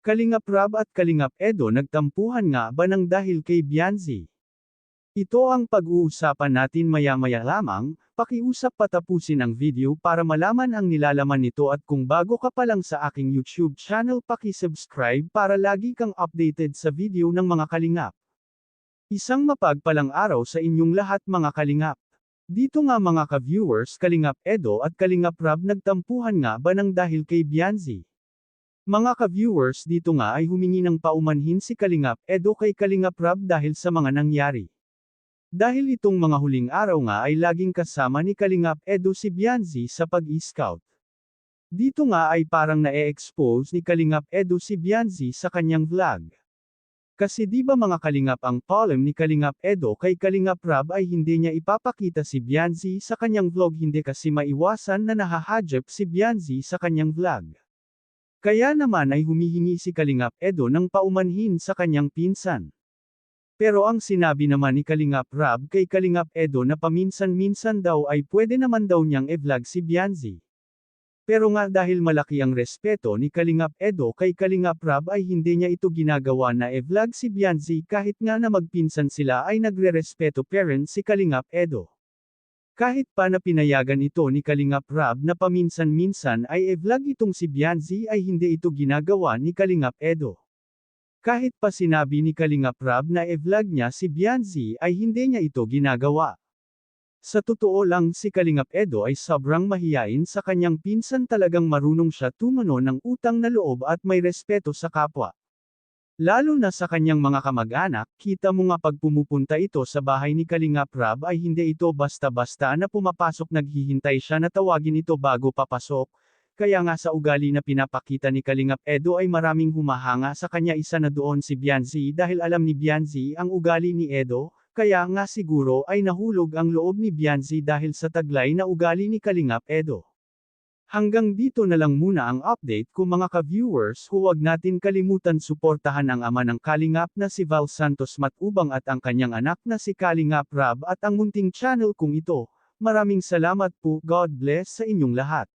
Kalingap Rab at Kalingap Edo nagtampuhan nga ba ng dahil kay Bianzi? Ito ang pag-uusapan natin maya-maya lamang, pakiusap patapusin ang video para malaman ang nilalaman nito at kung bago ka pa lang sa aking YouTube channel paki-subscribe para lagi kang updated sa video ng mga kalingap. Isang mapagpalang araw sa inyong lahat mga kalingap. Dito nga mga ka-viewers Kalingap Edo at Kalingap Rab nagtampuhan nga ba ng dahil kay Bianzi? Mga ka-viewers dito nga ay humingi ng paumanhin si Kalingap Edo kay Kalingap Rab dahil sa mga nangyari. Dahil itong mga huling araw nga ay laging kasama ni Kalingap Edo si Bianzi sa pag-i-scout. Dito nga ay parang na-e-expose ni Kalingap Edo si Bianzi sa kanyang vlog. Kasi di ba mga kalingap ang problem ni Kalingap Edo kay Kalingap Rab ay hindi niya ipapakita si Bianzi sa kanyang vlog hindi kasi maiwasan na nahahajep si Bianzi sa kanyang vlog. Kaya naman ay humihingi si Kalingap Edo ng paumanhin sa kanyang pinsan. Pero ang sinabi naman ni Kalingap Rab kay Kalingap Edo na paminsan-minsan daw ay pwede naman daw niyang e-vlog si Bianzi. Pero nga dahil malaki ang respeto ni Kalingap Edo kay Kalingap Rab ay hindi niya ito ginagawa na e-vlog si Bianzi kahit nga na magpinsan sila ay nagre-respeto parent si Kalingap Edo. Kahit pa na pinayagan ito ni Kalingap Rab na paminsan-minsan ay e-vlog itong si Bianzi ay hindi ito ginagawa ni Kalingap Edo. Kahit pa sinabi ni Kalingap Rab na e-vlog niya si Bianzi ay hindi niya ito ginagawa. Sa totoo lang si Kalingap Edo ay sobrang mahiyain sa kanyang pinsan talagang marunong siya tumano ng utang na loob at may respeto sa kapwa. Lalo na sa kanyang mga kamag-anak, kita mo nga pag pumupunta ito sa bahay ni Kalingap Rab ay hindi ito basta-basta na pumapasok naghihintay siya na tawagin ito bago papasok, kaya nga sa ugali na pinapakita ni Kalingap Edo ay maraming humahanga sa kanya isa na doon si Bianzi dahil alam ni Bianzi ang ugali ni Edo, kaya nga siguro ay nahulog ang loob ni Bianzi dahil sa taglay na ugali ni Kalingap Edo. Hanggang dito na lang muna ang update ko mga ka-viewers huwag natin kalimutan suportahan ang ama ng Kalingap na si Val Santos Matubang at ang kanyang anak na si Kalingap Rab at ang munting channel kong ito. Maraming salamat po, God bless sa inyong lahat.